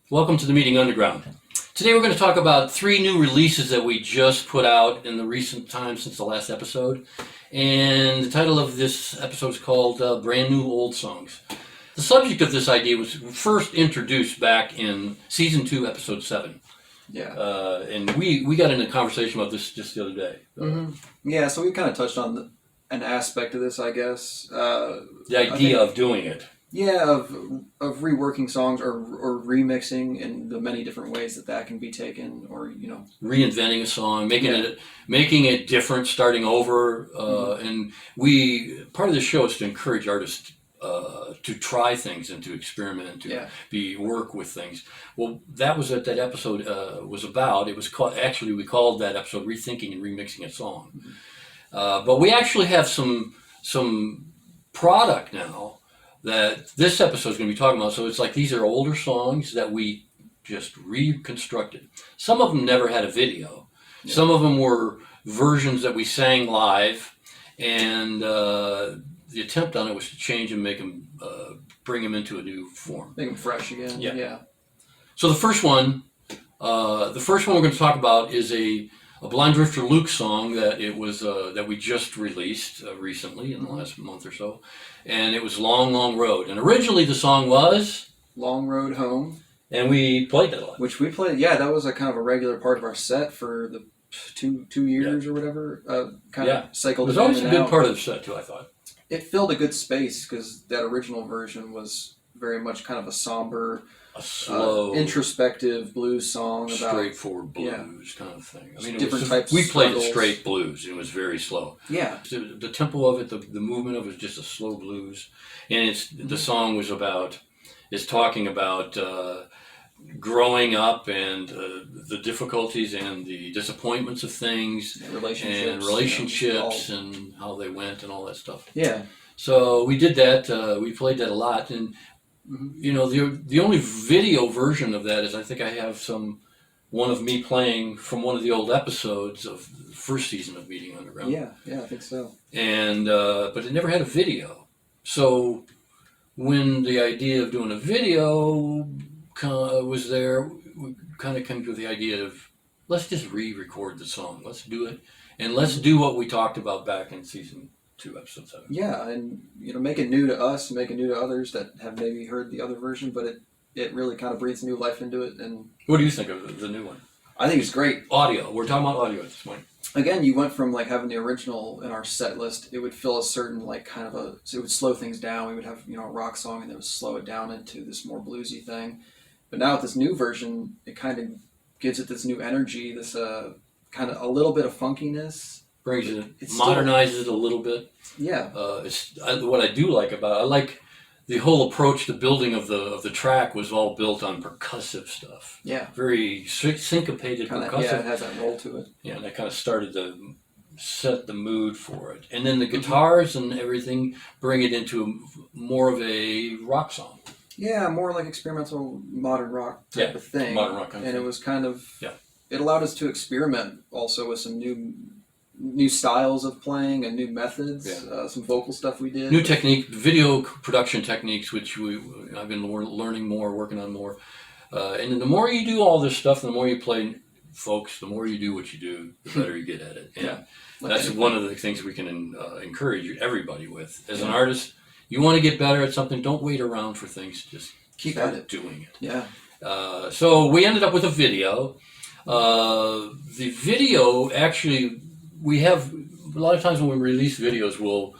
Welcome to the Meeting Underground. Today we're going to talk about 3 new releases that we just put out in the recent time since the last episode. And the title of this episode is called Brand New Old Songs. The subject of this idea was first introduced back in Season 2, Episode 7. Yeah. And we got in a conversation about this just the other day. Yeah, so we kind of touched on an aspect of this, I guess. The idea of doing it. Yeah, of reworking songs or remixing in the many different ways that can be taken, or reinventing a song, making it different, starting over. And part of the show is to encourage artists to try things and to experiment, to work with things. Well, that was what that episode was about. It was called, actually we called that episode "Rethinking and Remixing a Song." But we actually have some product now that this episode is going to be talking about. So it's like these are older songs that we just reconstructed. Some of them never had a video. Yeah. Some of them were versions that we sang live, and the attempt on it was to change and make them, bring them into a new form. Make them fresh again. Yeah. So the first one we're going to talk about is a Blind Drifter Luke song that that we just released recently in the last month or so, and it was Long, Long Road. And originally the song was Long Road Home, and we played that a lot. Which we played. Yeah, that was a kind of a regular part of our set for the two years or whatever. Cycled. It was always a good part of the set too, I thought. It filled a good space because that original version was very much kind of a somber, slow, introspective blues song about straightforward blues kind of thing. I mean, different types. We played a straight blues. It was very slow. Yeah, the tempo of it, the movement of it, was just a slow blues, and the song is talking about growing up and the difficulties and the disappointments of things, relationships, and how they went and all that stuff. Yeah. So we did that. We played that a lot, and the only video version of that is, I think I have one of me playing from one of the old episodes of the first season of Meeting Underground. Yeah, I think so. And but it never had a video. So when the idea of doing a video was there, we kind of came to the idea of, let's just re-record the song. Let's do it, and let's do what we talked about back in Season 2, Episode 7. Yeah, and make it new to us, make it new to others that have maybe heard the other version, but it really kind of breathes new life into it. And what do you think of the new one? I think it's great. Audio. We're talking about audio at this point. Again, you went from like having the original in our set list. It would fill a certain so it would slow things down. We would have a rock song, and then it would slow it down into this more bluesy thing. But now with this new version, it kind of gives it this new energy, this kind of a little bit of funkiness. Brings it, modernizes it a little bit. Yeah. What I do like about it, I like the whole approach. The building of the track was all built on percussive stuff. Yeah. Very syncopated percussive. Yeah, it has that roll to it. Yeah, and that kind of started to set the mood for it. And then the guitars and everything bring it into more of a rock song. Yeah, more like experimental modern rock type of thing. Modern rock kind of thing. And it was kind of, it allowed us to experiment also with some new styles of playing and new methods, some vocal stuff we did. New technique, video production techniques, which I've been learning more, working on more. And then the more you do all this stuff, the more you play, folks, the more you do what you do, the better you get at it. And that's one of the things we can encourage everybody with. As an artist, you want to get better at something, don't wait around for things, just keep at it. Doing it. Yeah. So we ended up with a video. The video, actually, we have, a lot of times when we release videos, we'll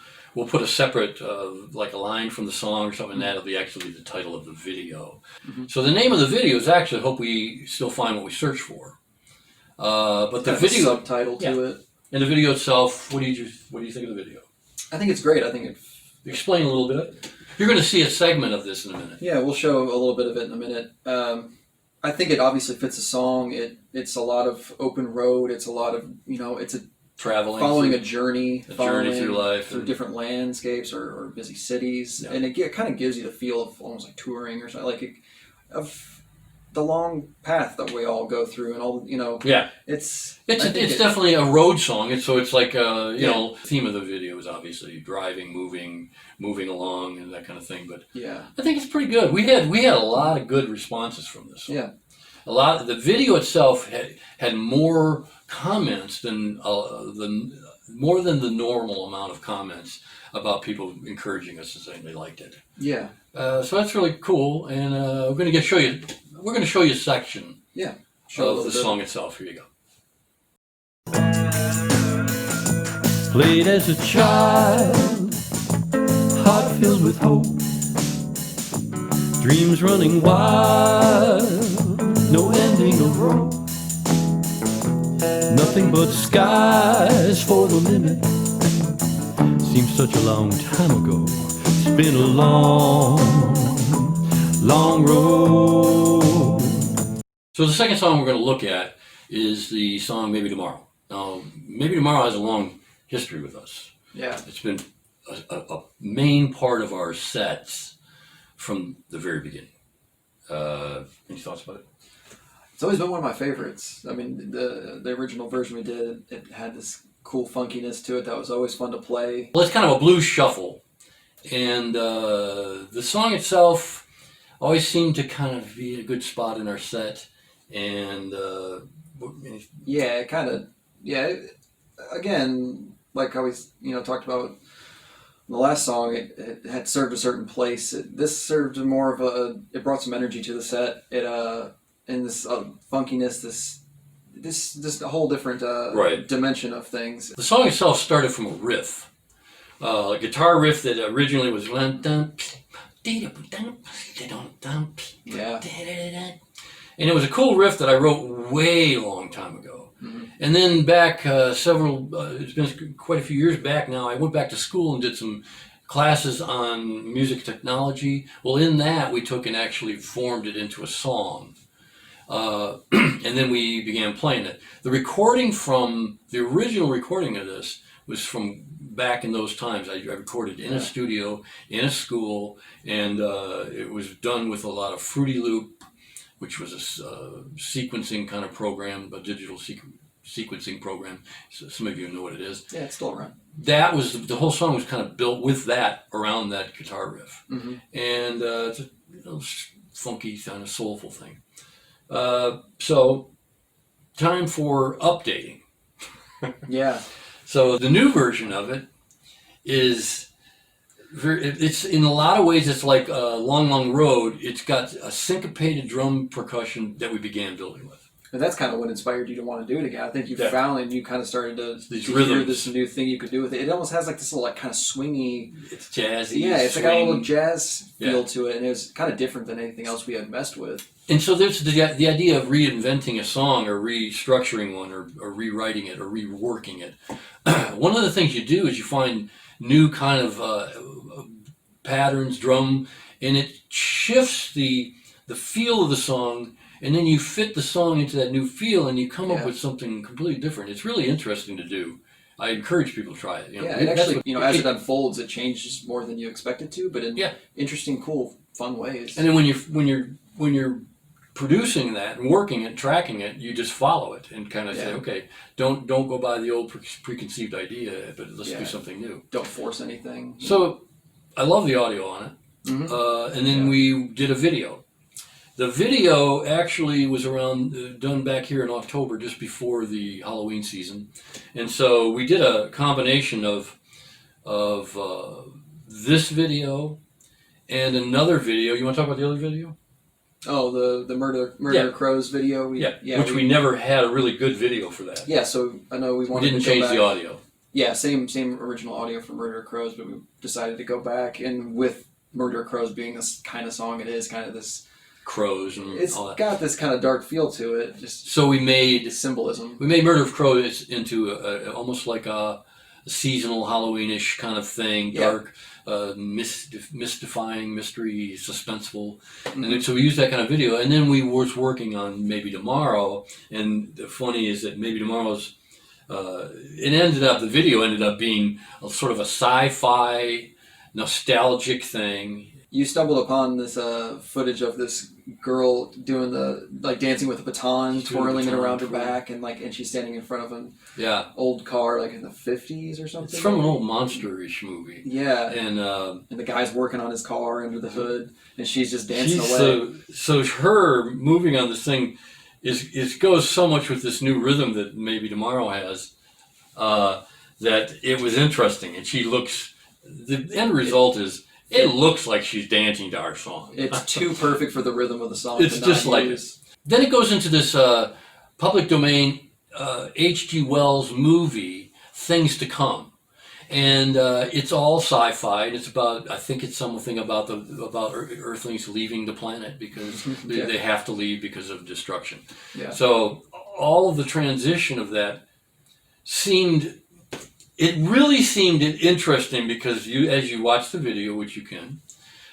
put a separate, like a line from the song or something, and that'll be actually the title of the video. So the name of the video is actually, I hope we still find what we search for. But the kind of a video subtitle to it. and the video itself, what do you think of the video? I think it's great. I think it. Explain a little bit. You're going to see a segment of this in a minute. Yeah, we'll show a little bit of it in a minute. I think it obviously fits the song. It's a lot of open road. It's a lot of it's a Traveling, following a journey through life, through different landscapes or busy cities, Yeah. and it kind of gives you the feel of almost like touring or something, like of the long path that we all go through, and all Yeah, it's it's definitely a road song. It's like the theme of the video is obviously driving, moving along, and that kind of thing. But yeah, I think it's pretty good. We had a lot of good responses from this song. Yeah. A lot of the video itself had more comments than more than the normal amount of comments about people encouraging us and saying they liked it. Yeah. So that's really cool, and we're going to show you a section of the song itself. Here you go. Played as a child, heart filled with hope, dreams running wild, no ending of rope, nothing but skies for the limit. Seems such a long time ago. It's been a long road. So the second song we're going to look at is the song Maybe Tomorrow. Now, Maybe Tomorrow has a long history with us. Yeah. It's been a main part of our sets from the very beginning. Any thoughts about it? It's always been one of my favorites. I mean, the original version we did, it had this cool funkiness to it that was always fun to play. Well, it's kind of a blues shuffle, and the song itself always seemed to kind of be a good spot in our set. And yeah, it kind of again, like I always talked about in the last song, it had served a certain place. This served more of it brought some energy to the set. And this funkiness, this whole different dimension of things. The song itself started from a riff, a guitar riff that originally was and it was a cool riff that I wrote way long time ago. Mm-hmm. And then back it's been quite a few years back now, I went back to school and did some classes on music technology. Well, in that we took and actually formed it into a song. And then we began playing it. The original recording of this was from back in those times. I recorded in a studio, in a school, and it was done with a lot of Fruity Loop, which was a sequencing kind of program, a digital sequencing program. So some of you know what it is. Yeah, it's still around. That was the whole song was kind of built with that around that guitar riff, Mm-hmm. and it's a funky kind of soulful thing. So, time for updating. Yeah. So the new version of it is it's in a lot of ways it's like a long road. It's got a syncopated drum percussion that we began building with. And that's kind of what inspired you to want to do it again. I think you found and you kind of started to hear rhythms. this new thing you could do with it. It almost has like this little kind of swingy. It's jazzy. Yeah, it's swing. like a little jazz feel to it, and it was kind of different than anything else we had messed with. And so there's the idea of reinventing a song or restructuring one or rewriting it or reworking it. One of the things you do is you find new kind of patterns, drum, and it shifts the feel of the song, and then you fit the song into that new feel and you come up with something completely different. It's really interesting to do. I encourage people to try it. It actually, as it unfolds, it changes more than you expect it to, but in interesting, cool, fun ways. And then when you're producing that and working it, tracking it, you just follow it and kind of say, okay, don't go by the old preconceived idea, but let's do something new. Don't force anything. So I love the audio on it. Mm-hmm. And then we did a video. The video actually was done back here in October, just before the Halloween season, and so we did a combination of this video and another video. You want to talk about the other video? Oh, the Murder Crows video. We never had a really good video for that. Yeah, so I know we wanted. We didn't change the audio. Yeah, same original audio for Murder Crows, but we decided to go back, and with Murder Crows being this kind of song, it is kind of this crows and It's all that. got this kind of dark feel to it. Just So we made symbolism. Murder of Crows into almost like a seasonal Halloweenish kind of thing, dark, mystifying, mystery, suspenseful, and so we used that kind of video. And then we was working on Maybe Tomorrow, and the funny is that Maybe Tomorrow's the video ended up being a sort of a sci-fi, nostalgic thing. You stumbled upon this footage of this girl doing dancing with a baton, twirling it around her back, and she's standing in front of an old car, like in the 50s or something. It's from an old monster-ish movie. Yeah, and the guy's working on his car under the hood, and she's just dancing away. So her moving on this thing goes so much with this new rhythm that Maybe Tomorrow has, that it was interesting. And the end result is, it looks like she's dancing to our song. It's too perfect for the rhythm of the song. It's just like this. Then it goes into this public domain H.G. Wells movie, Things to Come. And it's all sci-fi, and it's about, I think it's something about Earthlings leaving the planet because they have to leave because of destruction. Yeah. So all of the transition of that really seemed interesting because as you watch the video, which you can,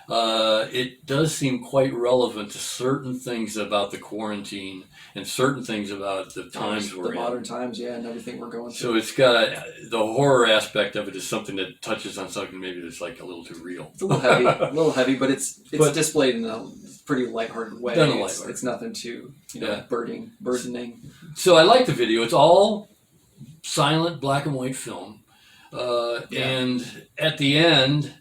it does seem quite relevant to certain things about the quarantine and certain things about the times we're in. The modern times, and everything we're going through. So it's got the horror aspect of it is something that touches on something maybe that's like a little too real. It's a little heavy, but it's displayed in a pretty lighthearted way. It's nothing too burdening. So I like the video. It's all silent black and white film, and at the end,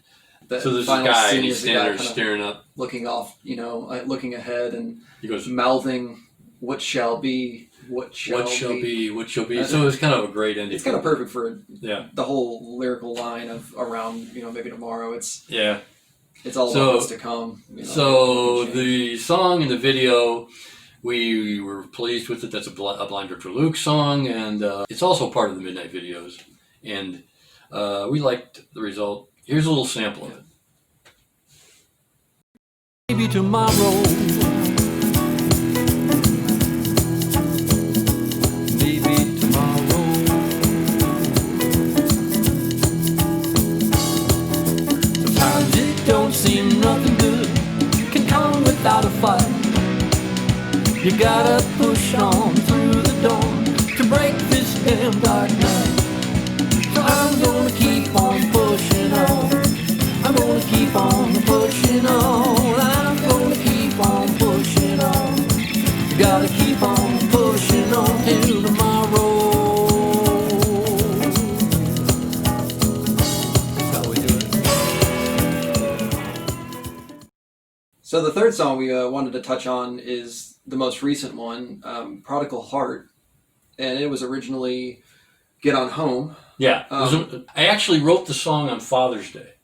so there's a guy and he's standing there staring up, looking off, looking ahead, and he goes mouthing, "What shall be, what shall be." So it's kind of a great ending. It's kind of perfect for the whole lyrical line of around Maybe Tomorrow. It's all about what's to come. So the song and the video, we were pleased with it. That's a Blind Drifter Luke song, and it's also part of the Midnight Videos, and we liked the result. Here's a little sample of it. Maybe tomorrow, maybe tomorrow, sometimes it don't seem nothing good can come without a fight. You gotta push on through the dawn to break this damn dark night. So I'm gonna keep on pushing on. I'm gonna keep on pushing on. I'm gonna keep on pushing on. You gotta keep on pushing on till tomorrow. That's how we do it. So the third song we wanted to touch on is the most recent one, Prodigal Heart, and it was originally Get On Home. Yeah, I actually wrote the song on Father's Day.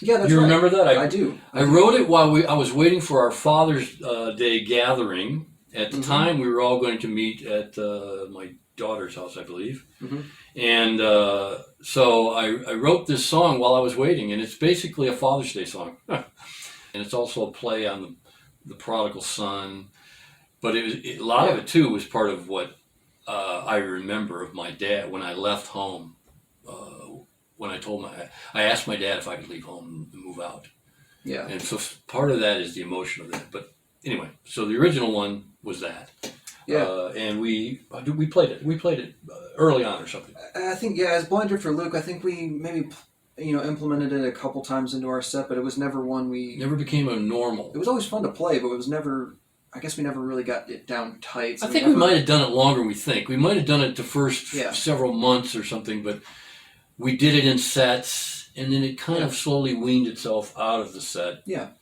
Yeah, that's You remember that? I do. I wrote it while I was waiting for our Father's Day gathering. At the time, we were all going to meet at my daughter's house, I believe. And so I wrote this song while I was waiting, and it's basically a Father's Day song. And it's also a play on the prodigal son. But a lot of it, too, was part of what I remember of my dad when I left home. When I asked my dad if I could leave home and move out. Yeah. And so part of that is the emotion of that. But anyway, so the original one was that. Yeah. And we played it. We played it early on or something. I think, as Blind Drifter Luke, I think we maybe implemented it a couple times into our set, but it was never one we... Never became a normal. It was always fun to play, but it was never... I guess we never really got it down tight. So I think we might have done it longer than we think. We might have done it the first several months or something, but we did it in sets, and then it kind of slowly weaned itself out of the set. Yeah.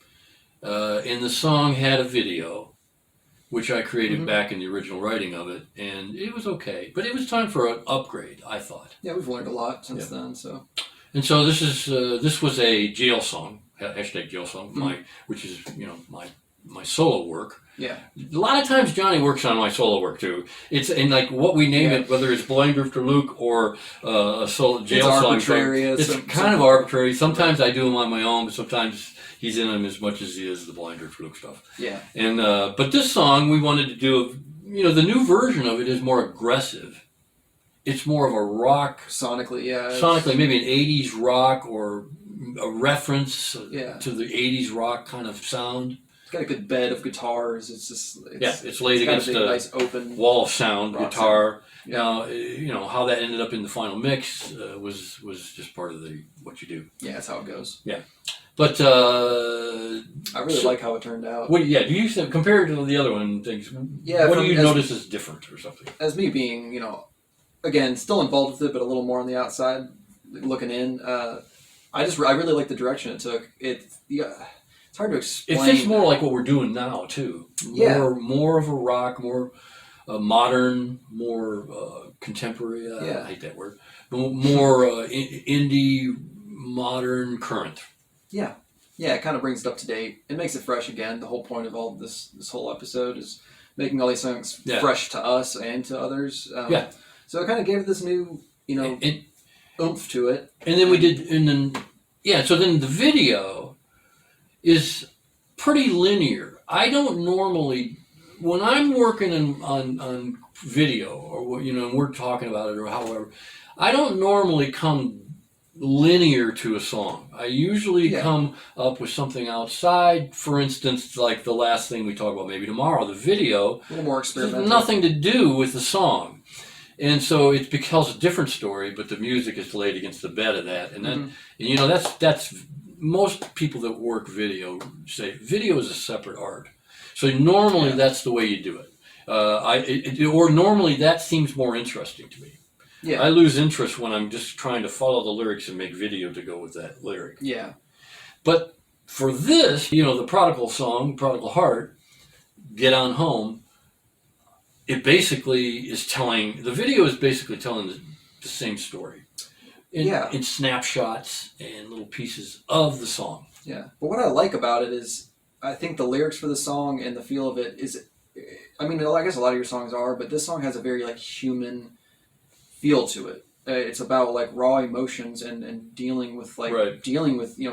And the song had a video, which I created back in the original writing of it, and it was okay. But it was time for an upgrade, I thought. Yeah, we've learned a lot since then. So. And so this was a jail song, hashtag jail song, which is my solo work. Yeah. A lot of times Jonnie works on my solo work too. It's in like what we name it, whether it's Blind Drifter Luke or a solo jail song. Arbitrary. It's kind of arbitrary. Sometimes I do them on my own, but sometimes he's in them as much as he is the Blind Earth Fluke stuff. Yeah. And but this song we wanted to do, the new version of it is more aggressive. It's more of a rock. Sonically, yeah. Sonically, maybe an 80s rock or a reference to the 80s rock kind of sound. It's got a good bed of guitars. It's laid against a nice open wall of sound guitar. Yeah. Now, how that ended up in the final mix was just part of what you do. Yeah, that's how it goes. Yeah. But I really like how it turned out. Do you think, compared to the other one, things? Yeah. What do you notice is different or something? As me being, again, still involved with it, but a little more on the outside, looking in. I really like the direction it took. It's hard to explain. It fits more like what we're doing now too. More of a rock, more modern, more contemporary. I hate that word. More indie, modern, current. Yeah. Yeah, it kind of brings it up to date. It makes it fresh again. The whole point of all of this whole episode is making all these songs fresh to us and to others. So it kind of gave it this new, oomph to it. And then we did, so then the video is pretty linear. I don't normally, when I'm working on video or, we're talking about it or however, I don't normally come linear to a song. I usually come up with something outside. For instance, like the last thing we talk about, maybe tomorrow, the video. A little more experimental. Has nothing to do with the song. And so it becomes a different story, but the music is laid against the bed of that. And then, that's most people that work video say video is a separate art. So normally that's the way you do it. Or normally that seems more interesting to me. Yeah. I lose interest when I'm just trying to follow the lyrics and make video to go with that lyric. Yeah. But for this, the prodigal song, Prodigal Heart, Get On Home, it basically is the video is basically telling the same story. In snapshots and little pieces of the song. Yeah. But what I like about it is, I think the lyrics for the song and the feel of it is, I guess a lot of your songs are, but this song has a very human feel to it. It's about raw emotions and dealing with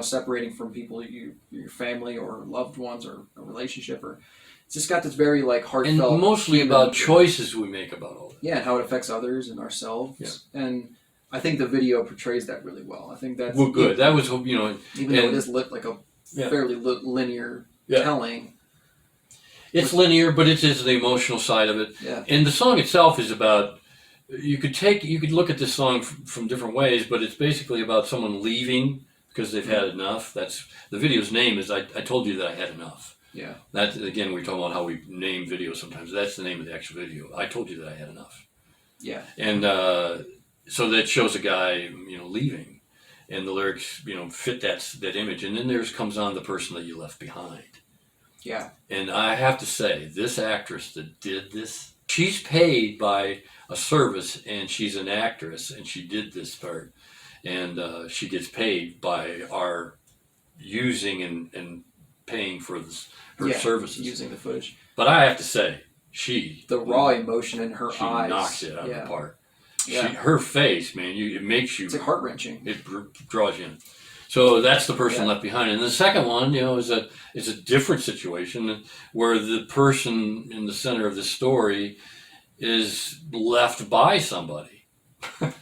separating from people, your family or loved ones or a relationship, or it's just got this very heartfelt and mostly about choices we make about all that. Yeah, and how it affects others and ourselves. Yeah. And I think the video portrays that really well. I think that's good. That was even though it is lit like a fairly linear telling. It's linear, but it is the emotional side of it. Yeah. And the song itself is about. You could look at this song from different ways, but it's basically about someone leaving because they've had enough. That's the video's name is I Told You That I Had Enough. Yeah. That again, we're talking about how we name videos sometimes. That's the name of the actual video. I Told You That I Had Enough. Yeah. And so that shows a guy, leaving, and the lyrics, fit that image. And then comes on the person that you left behind. Yeah. And I have to say, this actress that did this, she's paid by a service, and she's an actress, and she did this part, and she gets paid by our using and paying for her services, using the footage. But I have to say, the raw emotion in her eyes, knocks it out of the park. Her face, man, it makes you. It's heart wrenching. It draws you in. So that's the person left behind. And the second one, is a different situation where the person in the center of the story is left by somebody.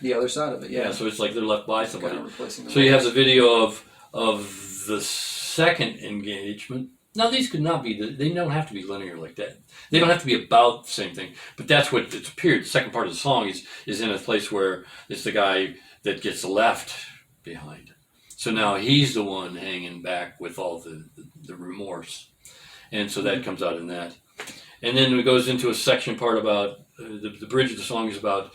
The other side of it, yeah. So it's like they're left by somebody. Kind of replacing the you have the video of the second engagement. Now these could not be, they don't have to be linear like that. They don't have to be about the same thing. But that's what it's appeared. The second part of the song is in a place where it's the guy that gets left behind. So now he's the one hanging back with all the remorse. And so that comes out in that. And then it goes into a section part about, the bridge of the song is about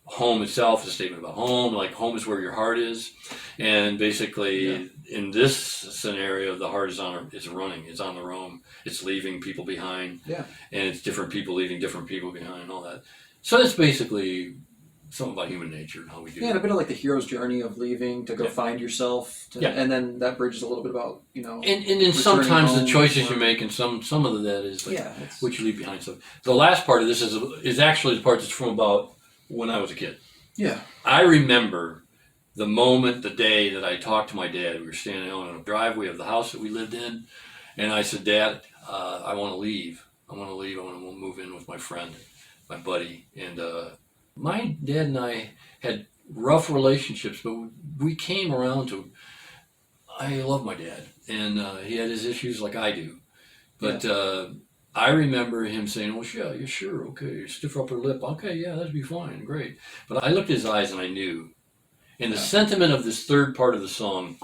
home itself, a statement about home, like home is where your heart is. And basically in this scenario, the heart is running, it's on the roam, it's leaving people behind. Yeah. And it's different people leaving different people behind and all that. So it's basically something about human nature and how we do and a bit of like the hero's journey of leaving to go find yourself. And then that bridge is a little bit about, And then sometimes the choices you make and some of that is like what you leave behind. So the last part of this is actually the part that's from about when I was a kid. Yeah. I remember the moment, the day that I talked to my dad. We were standing on a driveway of the house that we lived in, and I said, Dad, I want to leave. I want to move in with my friend, my buddy. And my dad and I had rough relationships, but we came around to, I love my dad, and he had his issues like I do. But I remember him saying, "Oh, yeah, you're sure, okay, stiff upper lip, okay, yeah, that'd be fine, great." But I looked at his eyes and I knew. And the sentiment of this third part of the song,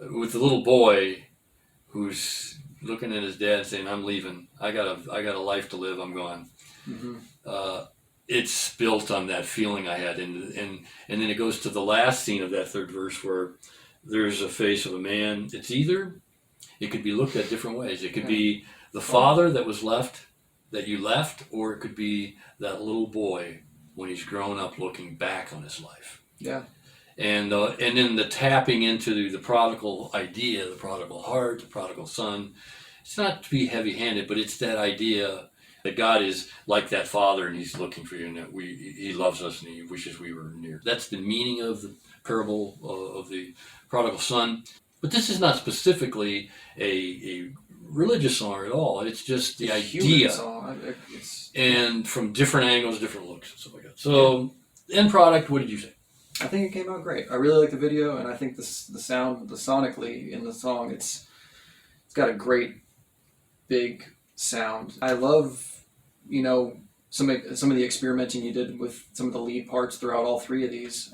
with the little boy who's looking at his dad saying, "I'm leaving. I got a life to live. I'm gone." Mm-hmm. It's built on that feeling I had, and then it goes to the last scene of that third verse where there's a face of a man. It could be looked at different ways. It could be the father that was left, that you left, or it could be that little boy when he's grown up looking back on his life. Yeah. And then the tapping into the prodigal idea, the prodigal heart, the prodigal son. It's not to be heavy-handed, but it's that idea that God is like that father, and he's looking for you, and that he loves us, and he wishes we were near. That's the meaning of the parable of the prodigal son. But this is not specifically a religious song at all. It's just the idea. And from different angles, different looks, and stuff like that. So, end product, what did you say? I think it came out great. I really like the video, and I think the sound, the sonically in the song, it's got a great big sound. I love, some of the experimenting you did with some of the lead parts throughout all three of these.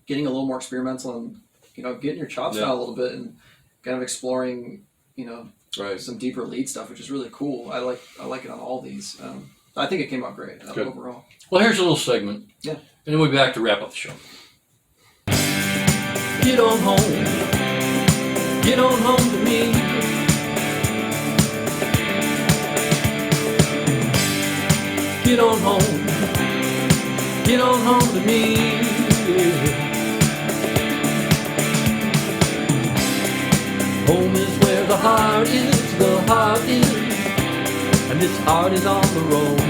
Getting a little more experimental and getting your chops out a little bit and kind of exploring some deeper lead stuff, which is really cool. I like it on all these. I think it came out great overall. Well, here's a little segment. Yeah. And then we'll be back to wrap up the show. Get on home. Get on home to me. Get on home. Get on home to me. Home is where the heart is, and this heart is on the road.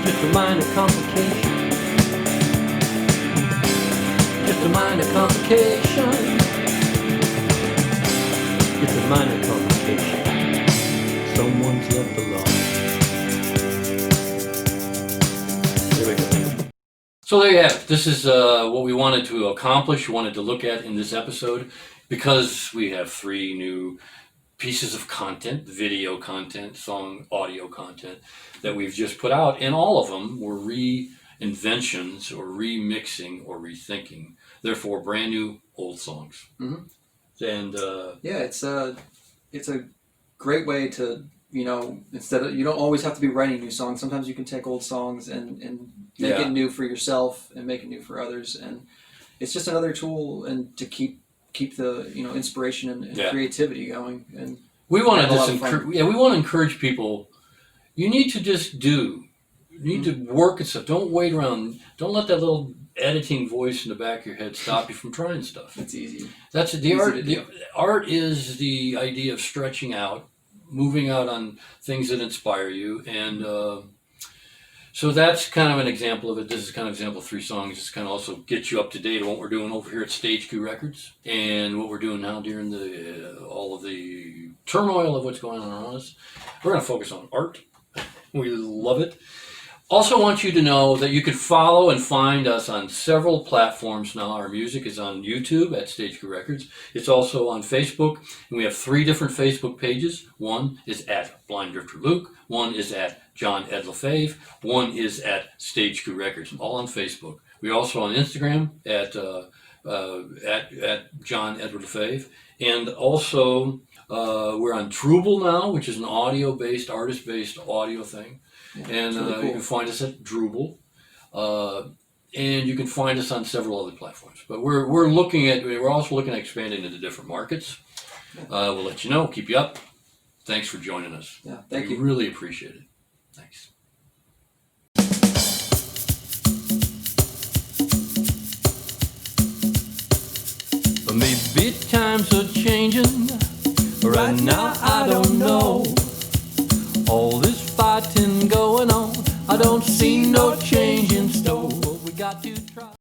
Just a minor complication. Just a minor complication. It's a minor complication. Someone's left alone. There we go. So there you have it. This is what we wanted to accomplish, wanted to look at in this episode, because we have 3 new pieces of content, video content, song, audio content that we've just put out, and all of them were reinventions or remixing or rethinking. Therefore, brand new old songs. Mm-hmm. And it's a great way to instead of, you don't always have to be writing new songs. Sometimes you can take old songs and make it new for yourself and make it new for others, and it's just another tool and to keep the inspiration and creativity going. And we want to encourage people. You need to just do. You need to work at stuff. Don't wait around. Don't let that little editing voice in the back of your head stop you from trying stuff. It's easy. That's the art. The art is the idea of stretching out, moving out on things that inspire you, and so that's kind of an example of it. This is kind of example of 3 songs. It's kind of also get you up to date on what we're doing over here at THRU Records and what we're doing now during all of the turmoil of what's going on around us. We're going to focus on art. We love it. Also want you to know that you can follow and find us on several platforms now. Our music is on YouTube at THRU Records. It's also on Facebook, and we have 3 different Facebook pages. One is at Blind Drifter Luke, one is at John Ed LaFave, one is at THRU Records, all on Facebook. We're also on Instagram at John Edward LaFave, and also we're on THRU now, which is an audio-based, artist-based audio thing. Yeah, and really cool. You can find us at THRU, and you can find us on several other platforms. But we're also looking at expanding into different markets. Yeah. We'll let you know, keep you up. Thanks for joining us. Yeah, thank you. We really appreciate it. Thanks. Maybe times are changing. Right now I don't know. All this fighting going on, I don't see no change in store. We got got to try.